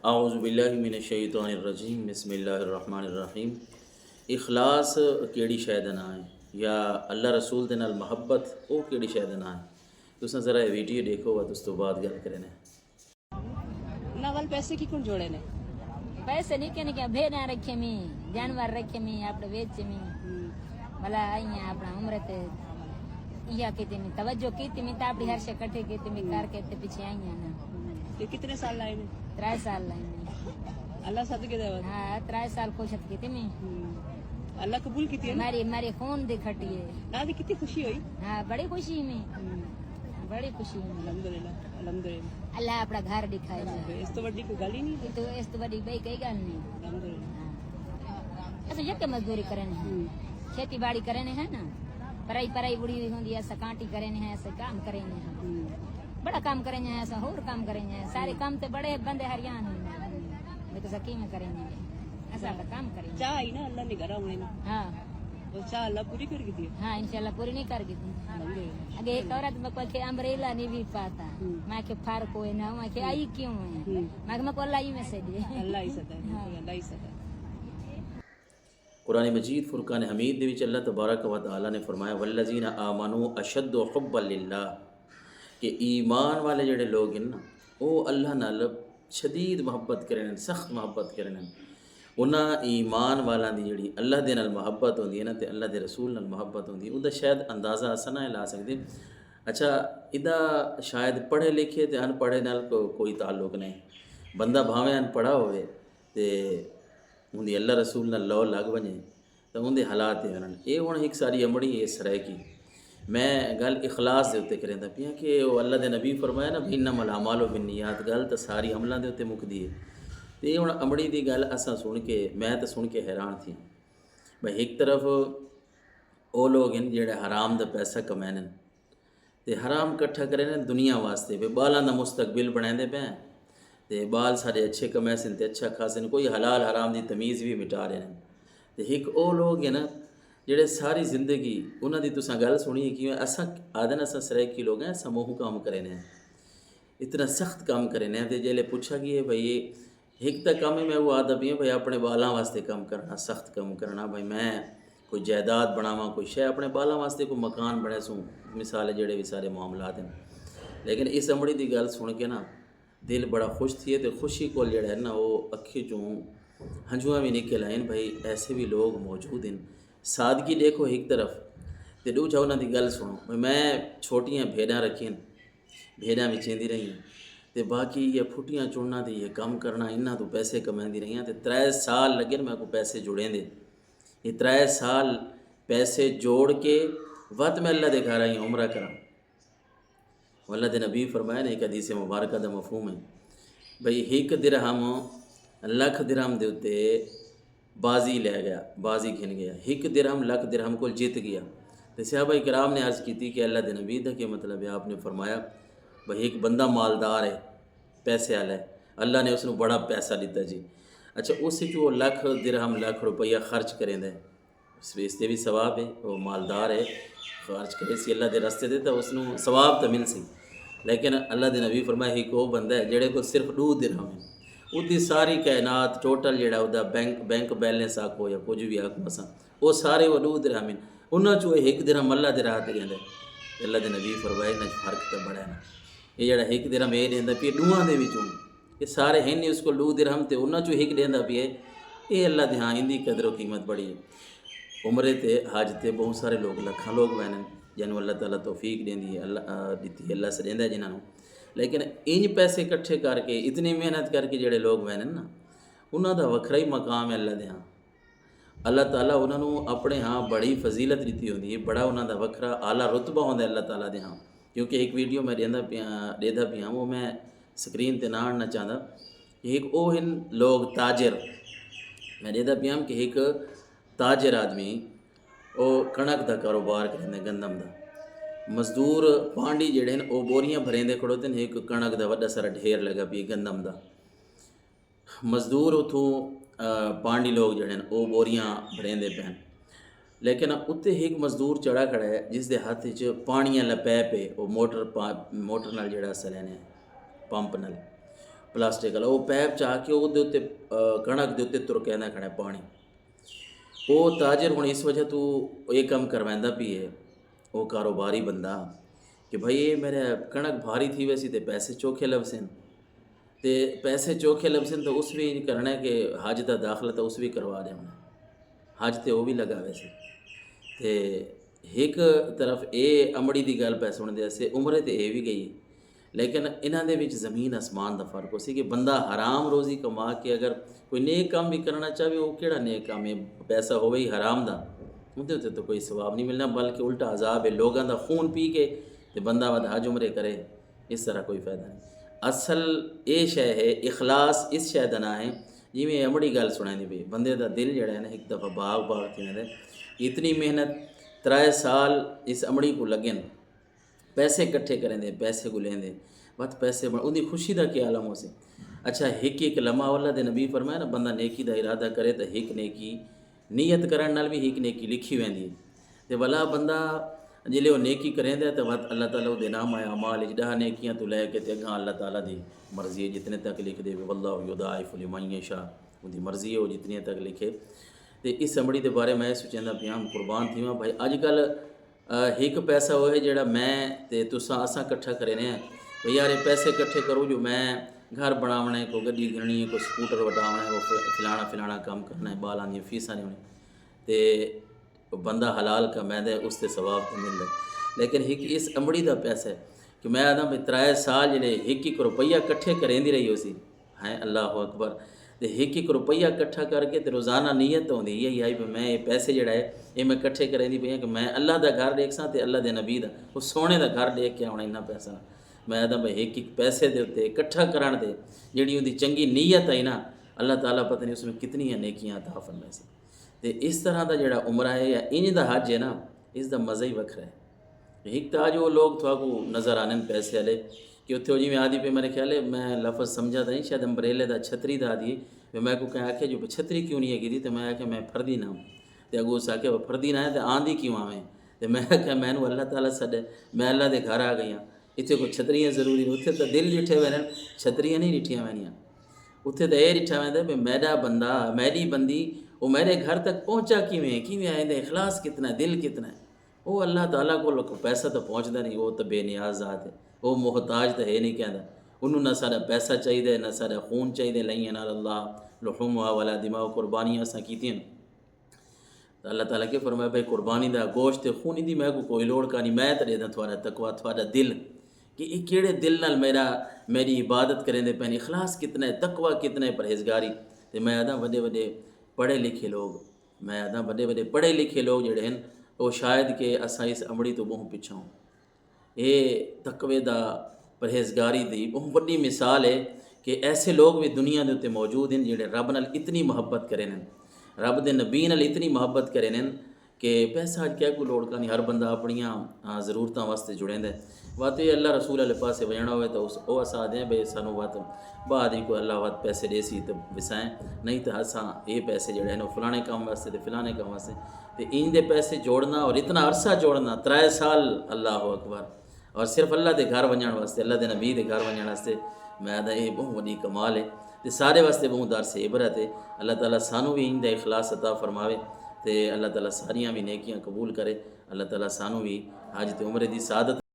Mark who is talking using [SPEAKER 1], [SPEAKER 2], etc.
[SPEAKER 1] اعوذ باللہ من الشیطان الرجیم بسم اللہ الرحمن الرحیم۔ اخلاص کیڑی شے دا نام ہے یا اللہ رسول دے نال محبت او کیڑی شے دا نام ہے؟ تساں ذرا یہ ویڈیو دیکھو وا اس تو بعد گل کریں۔
[SPEAKER 2] ناول پیسے کی کون جوڑے نے
[SPEAKER 3] پیسے نہیں کہ بھیڑاں رکھے می جانور رکھے می اپنے ویچ می بلا آئی اپنا عمر تے یا کیتے می توجہ کیتی می تا اپنی ہر شے کٹھے کیتے می کر کے تے پیچھے آئی نا۔
[SPEAKER 2] یہ کتنے سال لائے نے؟
[SPEAKER 3] 3 سال لائے۔
[SPEAKER 2] اللہ صدقے دے وقت
[SPEAKER 3] ہاں 3 سال کوشش کیتی می
[SPEAKER 2] اللہ قبول کیتی ہے نا؟
[SPEAKER 3] میری خون دی کھٹی ہے۔
[SPEAKER 2] نا دی کتنی خوشی ہوئی؟
[SPEAKER 3] ہاں بڑی خوشی میں بڑی خوشی میں
[SPEAKER 2] الحمدللہ الحمدللہ
[SPEAKER 3] اللہ اپنا گھر دکھائے گا۔
[SPEAKER 2] اس تو بڑی کوئی گل ہی نہیں
[SPEAKER 3] تو اس تو بڑی بئی کئی گل نہیں۔
[SPEAKER 2] الحمدللہ
[SPEAKER 3] اسے یک مزدوری کرنے کھیتی باڑی کرنے ہے نا، پرائی بڑی ہوئی ہوندی ایسا کانٹی کرنے ہیں، ایسا کام کرنے ہیں، بڑا کام کریں ہیں، ایسا اور کام کریں ہیں، سارے کام تے بڑے بندے ہریان میں تو سکی میں کریں گے ایسا کام کریں۔
[SPEAKER 2] چاہ آئی نا اللہ نے گھر آنے نا،
[SPEAKER 3] ہاں
[SPEAKER 2] وہ چاہ اللہ پوری کر گئی تھی۔
[SPEAKER 3] ہاں انشاءاللہ پوری نہیں کر گئی تھی۔ اگے ایک عورت میں کوئی کہ امبریلا نہیں بھی پاتا، میں کہ فرق ہوئے نا، میں کہ آئی کیوں ہے، میں کو اللہ ہی میں سے دے
[SPEAKER 2] اللہ ہی ستا ہے، اللہ ہی ستا ہے۔
[SPEAKER 1] قرآن مجید فرقان حمید دے وچ اللہ تبارک و تعالی نے فرمایا والذین آمنوا اشد حبا للہ، کہ ایمان والے جڑے لوگ ہیں نا وہ اللہ نال شدید محبت کریں، سخت محبت کریں۔ انہاں ایمان والاں دی جڑی اللہ دے نال محبت ہوندی ہے نا تے اللہ دے رسول نال محبت ہوندی ہے، اوندا شاید اندازہ اساں نہ لا سکدے۔ اچھا ادا شاید پڑھے لکھے تے ان پڑھے نال کوئی تعلق نہیں، بندہ بھاویں ان پڑھا ہوئے تے اندی اللہ رسول نال لو لگ ونجے تو اندے حالات یہ ہن یہ ہن ایک ساری امڑی اس رہ کی میں گل اخلاص دے اتنے کریں پیا کہ وہ اللہ دے نبی فرمایا نا انما الاعمال بالنیات، گل تو ساری عملاں دے اتنے مکدی ہے۔ تو یہ ہن امڑی دی گل اساں سن کے میں تو سن کے حیران تھی بھائی ایک طرف وہ لوگ ہیں جڑے حرام دا پیسہ کمائن تے حرام کٹھا کریں دنیا واسطے بے بالاں دا مستقبل بنائیں پہ تے بال سارے اچھے کمائے سن تے اچھا خاصے کوئی حلال حرام دی تمیز بھی مٹا رہے ہیں۔ تے ایک او لوگ ہیں نا جڑے ساری زندگی انہاں دی تساں گل سنی ہے کہ اساں آدن اساں سرائکی لوگ ہیں، اساں موہ کام کریں ہیں، اتنا سخت کام کریں ہیں۔ تے جیلے پوچھا گیا بھئی ایک تا کام میں وہ آدھا بھی ہے بھئی اپنے بالاں واسطے کام کرنا، سخت کام کرنا، بھئی میں کوئی جائیداد بناواں، کوئی شے اپنے بالاں واسطے کوئی مکان بنے سوں، مثال جڑے بھی سارے معاملات ہیں۔ لیکن اس امڑی دی گل سن کے نا دل بڑا خوش تھی تے خوشی کو جڑا ہے نا وہ اکھی چوں ہنجواں بھی نکل آئیں بھئی ایسے بھی لوگ موجود ہیں۔ سادگی دیکھو ایک طرف تے دو جاؤ انہاں دی گل سنو۔ میں چھوٹیاں بھیڑاں رکھیں، بھیڑاں بھی چیندی رہی ہیں تے باقی یہ پھٹیاں چننا تے یہ کام کرنا انہاں تو پیسے کمائندی رہی ہیں تے 3 سال لگے میں کو پیسے جوڑیں دے۔ یہ 3 سال پیسے جوڑ کے وقت میں اللہ دے گھر آئی عمرہ کراں۔ اللہ دے نبی فرمایا نے ایک حدیث مبارکہ دا مفہوم ہے بھئی ایک درہم لکھ درہم دے اتے بازی لے گیا، بازی کھن گیا، ایک درہم لکھ درہم کو جیت گیا۔ تو صحابہ کرام نے عرض کی تھی کہ اللہ دے نبی دا کہ مطلب ہے، آپ نے فرمایا بھئی ایک بندہ مالدار ہے، پیسے والا ہے، اللہ نے اس نے بڑا پیسہ دیتا جی، اچھا اس جو وہ لکھ درہم لکھ روپیہ خرچ کریں دے اس تے بھی ثواب ہے، وہ مالدار ہے خرچ کرے سی اللہ دے راستے دے تو اس نے ثواب تو مل سی۔ لیکن اللہ دے نبی فرمایا ایک وہ بندہ ہے جڑے کو صرف 2 درہم ہے، اُدھی ساری کائنات ٹوٹل جڑا اُدا بینک بیلنس آکھو یا کچھ بھی آکھو اساں وہ سارے وہ 2 درہم ہیں، انہاں چوں 1 درہم اللہ دے راہ تے دیندا ہے۔ اللہ دے نبی فرمایا نہ فرق تے بڑا ہے نا، یہ جڑا 1 درہم یہ دیندا پیا دوہاں دے وچوں، یہ سارے ہیں نہیں اس کو 2 درہم تے انہاں چوں 1 دیندا پیا یہ اللہ دے ہاں اندی قدر و قیمت بڑی ہے۔ عمرے تے حج تے بہت سارے لوگ لکھاں لوگ بہن جنوں اللہ تعالیٰ توفیق دیندی ہے، اللہ دیتی ہے، اللہ سے دیندا ہے جنہاں نوں، لیکن انج پیسے کٹھے کر کے اتنی محنت کر کے جڑے لوگ بہن نا انہاں دا وکھرا ہی مقام ہے اللہ دے ہاں۔ اللہ تعالیٰ انہاں نوں اپنے ہاں بڑی فضیلت دیتی ہوندی ہے، بڑا انہاں دا وکھرا اعلیٰ رتبہ ہوندا ہے اللہ تعالیٰ دے ہاں۔ کیونکہ ایک ویڈیو میں دیدا پیا وہ میں سکرین تے نہ آنا چاہتا، ایک وہ ہیں لوگ تاجر، میں دیدا پیا کہ ایک تاجر آدمی وہ کنک دا کاروبار کریں گندم دا، مزدور پانڈی جڑے ہیں وہ بوریاں بھریں دے کھڑوتے ہیں، ایک کنک دا وڈا سارا ڈھیر لگا پی گندم دا، مزدور اتھوں پانڈی لوگ جڑے ہیں وہ بوریاں بھریں دے پہن، لیکن اتنے ایک مزدور چڑھا کھڑا ہے جس دے ہاتھ پانیاں والا پیپ ہے، وہ موٹر نال جڑا سلینے پمپ نال پلاسٹک والا وہ پیپ چاہ کے وہ کڑک دے اتنے تر کے کھڑا پانی وہ تاجر ہوں اس وجہ تو یہ کام کروائندا پی ہے وہ کاروباری بندہ کہ بھائی یہ میرے کڑک بھاری تھی ویسی تے پیسے چوکھے لبسن تے پیسے چوکھے لبسن تو اس بھی کرنا ہے کہ حج دا داخلہ تو اس بھی کروا دیں حج تے وہ بھی لگا ویسے تے ایک طرف اے امڑی دی گل پہ سن دے سے عمرے تے اے بھی گئی لیکن انہاں دے وچ زمین آسمان دا فرق ہو سی کہ بندہ حرام روزی کما کے اگر کوئی نیک کام بھی کرنا چاہے وہ کیڑا نیک کام ہے پیسہ ہوئے ہی حرام دا اندے تے تو کوئی ثواب نہیں ملنا بلکہ الٹا عذاب ہے لوگاں دا خون پی کے تے بندہ ود حج عمرے کرے اس طرح کوئی فائدہ نہیں اصل اے شے ہے اخلاص اس شے دا نہ ہے جی میں امڑی گل سنائی پئی بندے دا دل جڑا ہے نا ایک دفعہ باغ تھی نے اتنی محنت 3 سال اس امڑی کو لگن پیسے کٹھے کریں دے پیسے کو لیں دے بات پیسے ان دی خوشی دا کیا عالم ہو سے اچھا ایک لمحہ اللہ دے نبی فرمایا نا بندہ نیکی دا ارادہ کرے تو ایک نیکی نیت کرن نال بھی ایک نیکی لکھی ویندی تے والا بندہ جلے وہ نیکی کریں دے تو بات اللہ تعالیٰ دے نام آیا مال اجدہ نیکیاں تو لے کے تے اگاں اللہ تعالیٰ دی مرضی ہے جتنے تک لکھ دے واللہ یضاعف لمن یشاء ان دی مرضی ہے وہ جتنے تک لکھے تے اس امڑی دے بارے میں سوچیندا پیاں قربان تھیواں بھائی اج کل ایک پیسہ وہ ہے جڑا میں تے تساں اساں کٹھا کرنے ہیں بھئی یار پیسے کٹھے کرو جو میں گھر بناونا ہے کوئی گڈی گھنی ہے کوئی سکوٹر وٹاونا ہے وہ فلانا کام کرنا ہے بالاں دی فیساں نہیں ہونی تے بندہ حلال کا میدہ اس تے ثواب تے مل رہے لیکن ایک اس امڑی دا پیسہ ہے کہ میں آدھا بھئی 3 سال جڑے 1 روپیہ کٹھے کریندی رہی ہو سی ہیں اللہ اکبر تے 1 روپیہ کٹھا کر کے تے روزانہ نیت ہوندی یہی آئی میں یہ پیسے جڑا ہے یہ میں کٹھے کریندی پئی کہ میں اللہ دا گھر دیکھ ساں تے اللہ دے نبی دا وہ سونے دا گھر دیکھ کے آنا اتنا پیسہ میں آدھا بھئی 1 پیسے دے اتنے کٹھا کرن دے جڑی اندی چنگی نیت آئی نا اللہ تعالیٰ پتہ نہیں اس میں کتنی نیکیاں عطا فرمائے سے تے اس طرح دا جڑا عمرہ ہے یا انج دا حج ہے نا اس دا مزہ ہی وکھرا ہے ایک تا جو لوگ تھوا کو نظر آنے پیسے والے کہ اتنے جی میں آدھی پہ میرے خیال ہے میں لفظ سمجھا تھا نہیں شاید امبریلے دا چھتری دا آدھی میں کو کہیں آکھے جو چھتری کیوں نہیں ہے گی تو میں آکھے میں فردی نہ ہوں تے اگو اس آکھے فردی نہ ہے تو آندھی کیوں آویں تو میں آکھے میں نے اللہ تعالیٰ سڈے میں اللہ دے گھر آ گئی ہوں اتنے کوئی چھتریاں ضروری نہیں اتنے تو دل ڈٹھے ہوئے چھتریاں نہیں ڈٹھیاں وینیاں اتنے تو یہ ڈٹھا ویندا بھی میرا بندہ میری بندی وہ میرے گھر تک پہنچا کیویں آئیں اخلاص کتنا ہے دل کتنا ہے وہ اللہ تعالیٰ کو پیسہ تو پہنچتا نہیں وہ تو بے نیاز ذات ہے وہ محتاج تو ہے نہیں کہندا انہوں نہ سارا پیسہ چاہیے نہ سارا خون چاہیے لئیں نال اللہ لحومها ولا دماء قربانیاں اساں کیتیاں اللہ تعالیٰ کے فرمایا بھائی قربانی دا گوشت خون دی میں کوئی لوڑ کا نہیں میں تے دے تھوڑا تقوی تھوڑا دل کہ یہ کیڑے دل نال میری عبادت کریں دے پہن اخلاص کتنا ہے تقوی کتنا ہے پرہیزگاری تے میں آدھا وڈے پڑھے لکھے لوگ میں آدھا وڈے پڑھے لکھے لوگ جڑے ہیں وہ شاید کہ اساں اس امڑی تو بہت پیچھے ہوں یہ تقوی دا پرہیزگاری دی بہت بڑی مثال ہے کہ ایسے لوگ بھی دنیا دے تے موجود ہیں جڑے رب نال اتنی محبت کریں رب دے نبی نال اتنی محبت کریں کہ پیسہ اج کیا کوئی لوڑ کا نہیں ہر بندہ اپنیاں ضرورتاں واسطے جڑیں دے وات یہ اللہ رسول والے پاسے وجنا ہوئے تو وہ اساں دیں بھئی سانو وات بعد ہی کوئی اللہ وات پیسے دے سی تو وسائیں نہیں تو اساں یہ پیسے جڑے ہیں فلانے کام واسطے تے فلانے کام واسطے تے ان دے پیسے جوڑنا اور اتنا عرصہ جوڑنا 3 سال اللہ اکبر اور صرف اللہ دے گھر ونجن واسطے اللہ دے نبی دے گھر ونجن واسطے میں دا یہ بہت وڈی کمال ہے تے سارے واسطے بہت درس عبرت ہے اللہ تعالیٰ سانو بھی ان دا اخلاص عطا فرماوے تے اللہ تعالیٰ ساریاں بھی نیکیاں قبول کرے اللہ تعالیٰ سانو بھی حج تے عمرے دی سعادت